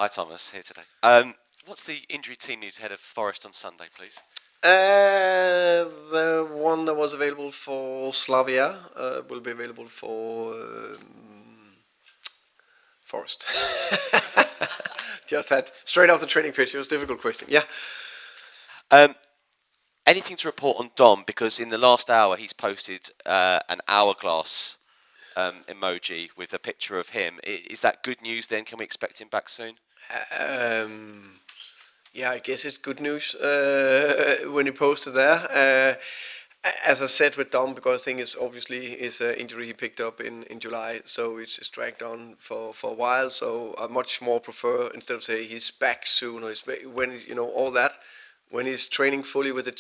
Hi, Thomas, here today. What's the injury team news ahead of Forest on Sunday, please? The one that was available for Slavia will be available for Forest. Just had straight off the training pitch. It was a difficult question. Yeah. Anything to report on Dom? Because in the last hour, he's posted an hourglass emoji with a picture of him. Is that good news then? Can we expect him back soon? Yeah, I guess it's good news when he posted there. As I said with Dom, because I think it's obviously his injury he picked up in July, so it's dragged on for a while. So I much more prefer, instead of say he's back soon or when all that, when he's training fully with the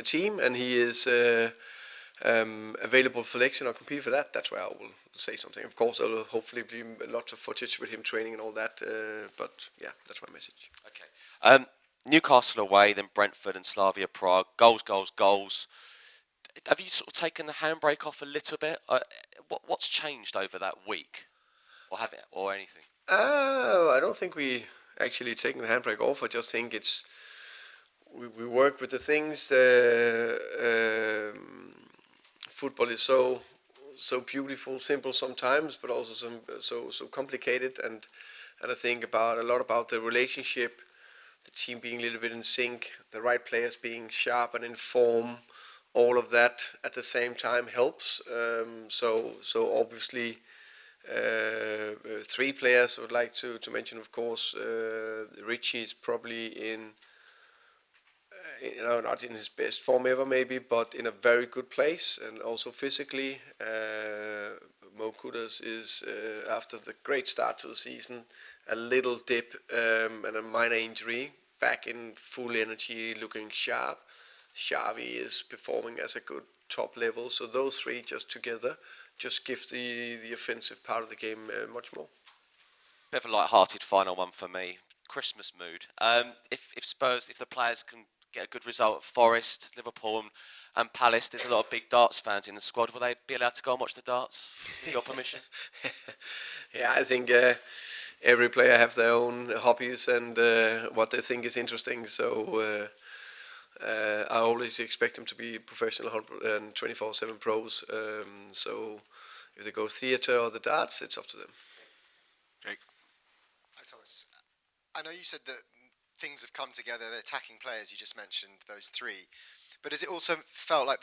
team and he is available for selection or compete for that, that's where I will say something. Of course, there will hopefully be lots of footage with him training and all that. But yeah, that's my message. Okay. Newcastle away, then Brentford and Slavia Prague. Goals, goals, goals. Have you sort of taken the handbrake off a little bit? What's changed over that week, or anything? I don't think we actually taken the handbrake off. I just think we work with the things. Football is so beautiful, simple sometimes, but also so complicated. And I think a lot about the relationship, the team being a little bit in sync, the right players being sharp and in form. All of that at the same time helps. So obviously. Three players I would like to mention, of course. Richy is probably not in his best form ever, maybe, but in a very good place, and also physically. Kudus is, after the great start to the season, a little dip and a minor injury, back in full energy, looking sharp. Xavi is performing as a good top level, so those three just together just give the offensive part of the game much more. Bit of a light-hearted final one for me. Christmas mood. If Spurs, if the players can get a good result at Forest, Liverpool, and Palace, there's a lot of big darts fans in the squad. Will they be allowed to go and watch the darts with your permission? Yeah, I think every player have their own hobbies and what they think is interesting. So I always expect them to be professional and 24/7 pros. So if they go theatre or the darts, it's up to them. Jake. Hi, Thomas. I know you said that things have come together, the attacking players you just mentioned, those three. But has it also felt like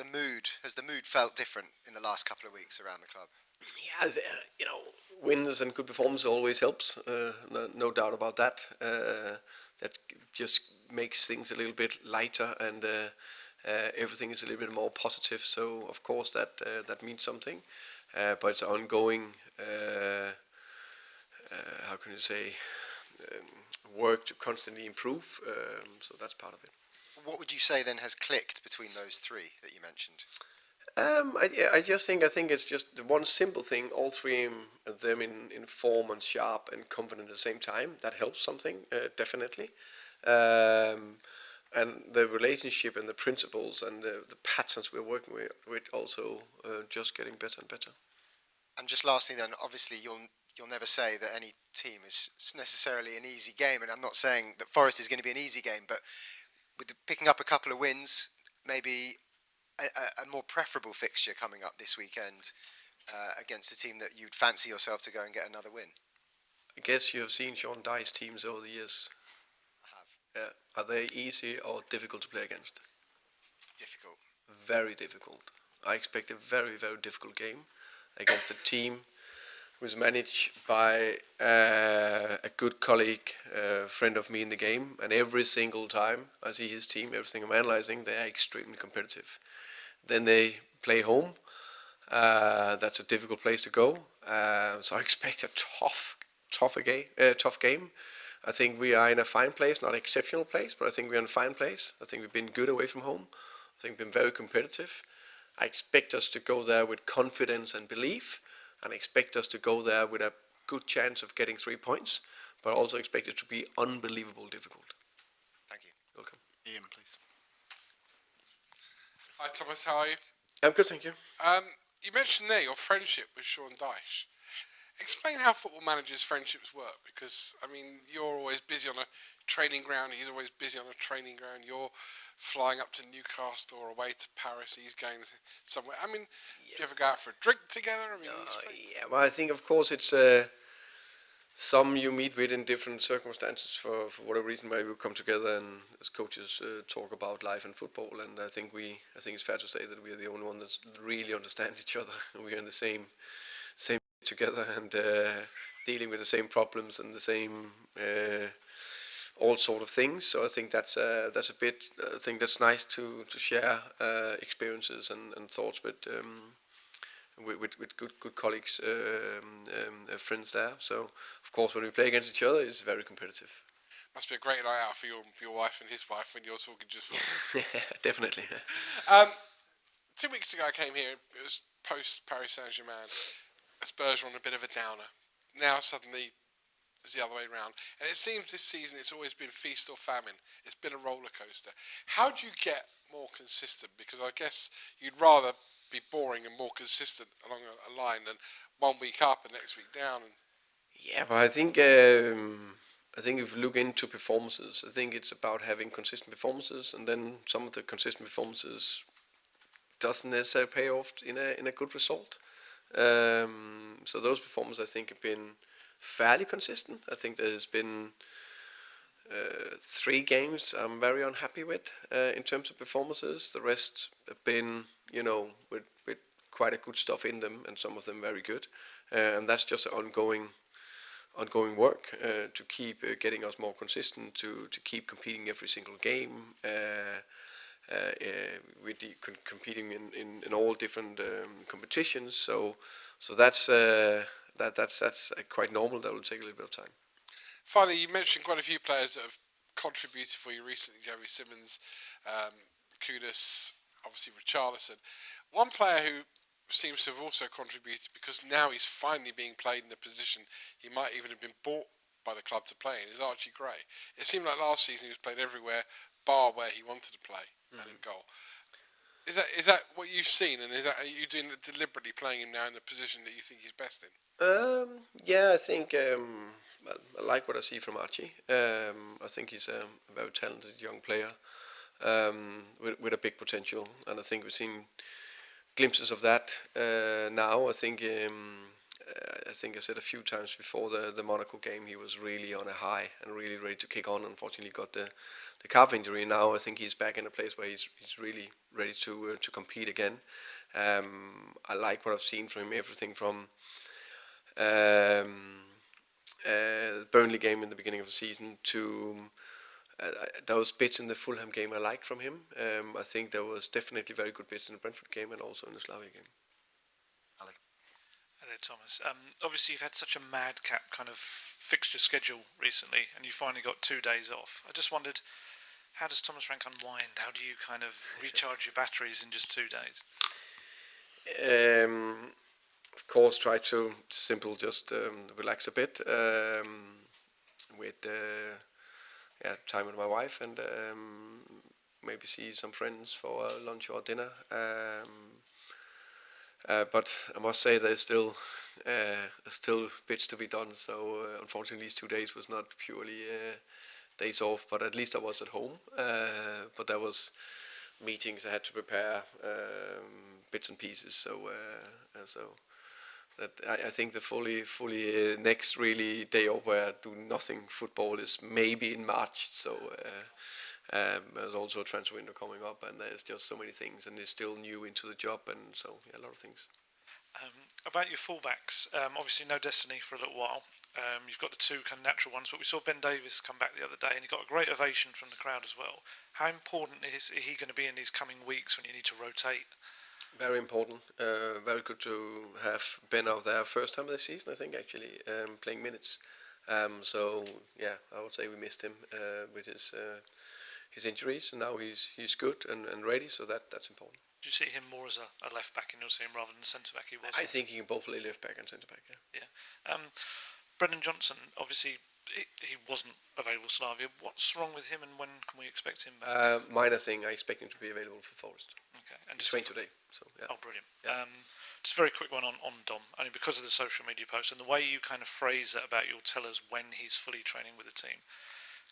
has the mood felt different in the last couple of weeks around the club? Yeah, wins and good performance always helps. No doubt about that. That just makes things a little bit lighter and everything is a little bit more positive. So of course that means something. But it's ongoing. How can you say? Work to constantly improve. So that's part of it. What would you say then has clicked between those three that you mentioned? I think it's just the one simple thing. All three of them in form and sharp and confident at the same time. That helps something definitely. And the relationship and the principles and the patterns we're working with also just getting better and better. And just lastly then, obviously you'll never say that any team is necessarily an easy game, and I'm not saying that Forest is going to be an easy game, but with picking up a couple of wins, maybe a more preferable fixture coming up this weekend against a team that you'd fancy yourself to go and get another win. I guess you have seen Sean Dyche teams over the years. I have. Are they easy or difficult to play against? Difficult. Very difficult. I expect a very, very difficult game against a team who's managed by a good colleague, friend of me in the game, and every single time I see his team, everything I'm analyzing, they are extremely competitive. Then they play home. That's a difficult place to go. So I expect a tough game. I think we are in a fine place, not exceptional place, but I think we're in a fine place. I think we've been good away from home. I think we've been very competitive. I expect us to go there with confidence and belief, and I expect us to go there with a good chance of getting 3 points, but I also expect it to be unbelievably difficult. Thank you. Welcome. Ian, please. Hi Thomas, how are you? I'm good, thank you. You mentioned there your friendship with Sean Dyche. Explain how football managers' friendships work, because I mean, you're always busy on a training ground. He's always busy on a training ground. You're flying up to Newcastle or away to Paris. He's going somewhere. I mean, do you ever go out for a drink together? I mean, Yeah, well, I think of course it's some you meet with in different circumstances for whatever reason. Maybe we come together and as coaches talk about life and football. And I think it's fair to say that we are the only one that really understand each other. We're in the same together and dealing with the same problems and the same all sort of things. So I think that's a bit. I think that's nice to share experiences and thoughts with good colleagues, friends there. So of course, when we play against each other, it's very competitive. Must be a great night out for your wife and his wife when you're talking just football. Yeah, definitely. 2 weeks ago, I came here. It was post Paris Saint-Germain. Spurs were on a bit of a downer. Now suddenly it's the other way around. And it seems this season it's always been feast or famine. It's been a roller coaster. How do you get more consistent? Because I guess you'd rather be boring and more consistent along a line than 1 week up and next week down. Yeah, but I think if you look into performances, I think it's about having consistent performances, and then some of the consistent performances doesn't necessarily pay off in a good result. So those performances I think have been fairly consistent. I think there's been 3 games I'm very unhappy with in terms of performances. The rest have been, with quite a good stuff in them, and some of them very good. And that's just ongoing work to keep getting us more consistent, to keep competing every single game. With competing in all different competitions. So that's quite normal. That will take a little bit of time. Finally, you mentioned quite a few players that have contributed for you recently. Xavi Simmons, Kudus, obviously Richarlison. One player who seems to have also contributed, because now he's finally being played in the position he might even have been bought by the club to play in, is Archie Gray. It seemed like last season he was played everywhere bar where he wanted to play and in goal. Is that what you've seen, and are you doing it deliberately, playing him now in the position that you think he's best in? Yeah, I think I like what I see from Archie. I think he's a very talented young player with a big potential, and I think we've seen glimpses of that now. I think I said a few times before the Monaco game, he was really on a high and really ready to kick on. Unfortunately, got the calf injury. Now I think he's back in a place where he's really ready to compete again. I like what I've seen from him. Everything from Burnley game in the beginning of the season to those bits in the Fulham game I liked from him. I think there was definitely very good bits in the Brentford game and also in the Slavia game. Hello, Thomas. Obviously, you've had such a madcap kind of fixture schedule recently, and you finally got 2 days off. I just wondered, how does Thomas Frank unwind? How do you kind of recharge your batteries in just 2 days? Of course, try to just relax a bit with time with my wife, and maybe see some friends for lunch or dinner. But I must say there's still bits to be done. So unfortunately, these 2 days was not purely days off, but at least I was at home. But there was meetings I had to prepare, bits and pieces. So that I think the fully next really day off where I do nothing football is maybe in March. So there's also a transfer window coming up, and there's just so many things, and it's still new into the job, and so a lot of things. About your fullbacks, obviously no Destiny for a little while. You've got the 2 kind of natural ones, but we saw Ben Davies come back the other day, and he got a great ovation from the crowd as well. How important is he going to be in these coming weeks when you need to rotate? Very important. Very good to have Ben out there first time of the season, I think, actually, playing minutes. So yeah, I would say we missed him with his injuries, and now he's good and ready, so that's important. Do you see him more as a left back in your team rather than centre back he was? I think he can both play left back and centre back. Yeah. Brennan Johnson, obviously he wasn't available Slavia. What's wrong with him, and when can we expect him back? Minor thing. I expect him to be available for Forest. Okay. Okay. And He's trained today. So yeah. Oh, brilliant. Yeah. Just a very quick one on Dom, only because of the social media posts and the way you kind of phrase that about you'll tell us when he's fully training with the team.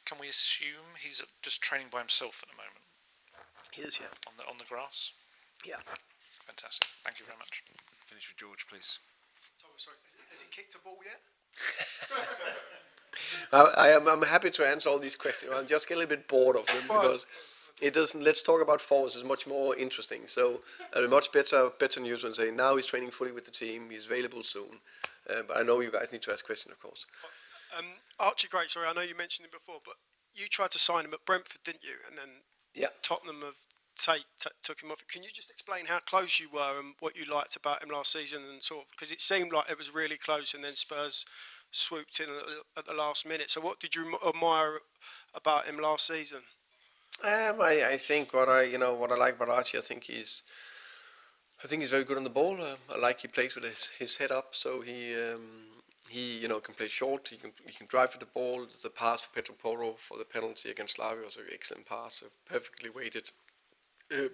Can we assume he's just training by himself at the moment? He is, yeah. On the grass? Yeah. Fantastic. Thank you very much. Finish with George, please. Sorry, has he kicked a ball yet? I'm happy to answer all these questions. I'm just getting a little bit bored of them because it doesn't. Let's talk about forwards. It's much more interesting. So much better news when saying now he's training fully with the team. He's available soon. But I know you guys need to ask questions, of course. Archie Gray, sorry, I know you mentioned him before, but you tried to sign him at Brentford, didn't you? And then Tottenham have took him off. Can you just explain how close you were and what you liked about him last season, and sort of, because it seemed like it was really close, and then Spurs swooped in at the last minute. So what did you admire about him last season? I think what I like about Archie, I think he's very good on the ball. I like he plays with his head up, so he can play short. He can drive with the ball. The pass for preferable for the penalty against Slavia was an excellent pass, perfectly weighted,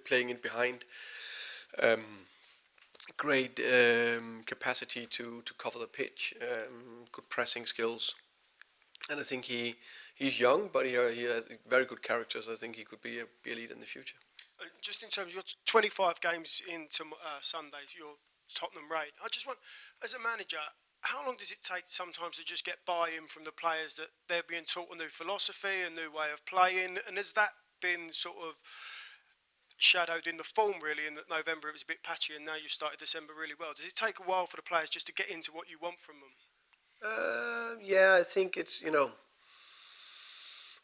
playing in behind. Great capacity to cover the pitch. Good pressing skills, and I think he's young, but he has very good character. So I think he could be a leader in the future. Just in terms of your 25 games into Sundays, your Tottenham raid, I just want, as a manager, how long does it take sometimes to just get buy-in from the players that they're being taught a new philosophy, a new way of playing, and has that been sort of shadowed in the form really, in that November it was a bit patchy and now you started December really well? Does it take a while for the players just to get into what you want from them? Yeah, I think it's,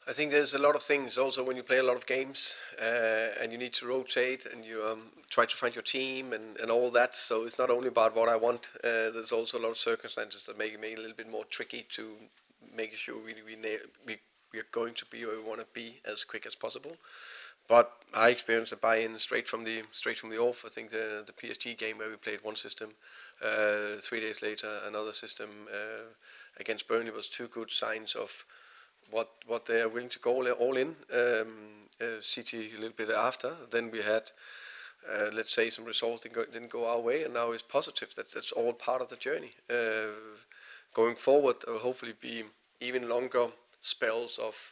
I think there's a lot of things also when you play a lot of games and you need to rotate and you try to find your team and all that. So it's not only about what I want. There's also a lot of circumstances that make it a little bit more tricky to make sure we are going to be where we want to be as quick as possible. But I experienced a buy-in straight from the off. I think the PSG game where we played one system, 3 days later another system against Burnley was two good signs of what they are willing to go all in. City a little bit after. Then we had let's say some results didn't go our way, and now it's positive. That's all part of the journey. Going forward, there will hopefully be even longer spells of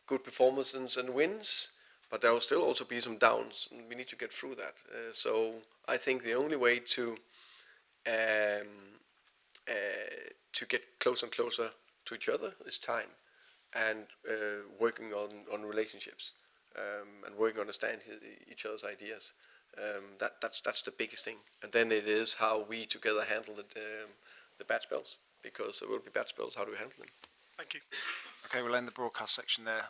good performances and wins. But there will still also be some downs, and we need to get through that. So I think the only way to get closer and closer to each other is time, and working on relationships, and working to understand each other's ideas. That's the biggest thing. And then it is how we together handle the bad spells, because there will be bad spells. How do we handle them? Thank you. Okay, we'll end the broadcast section there.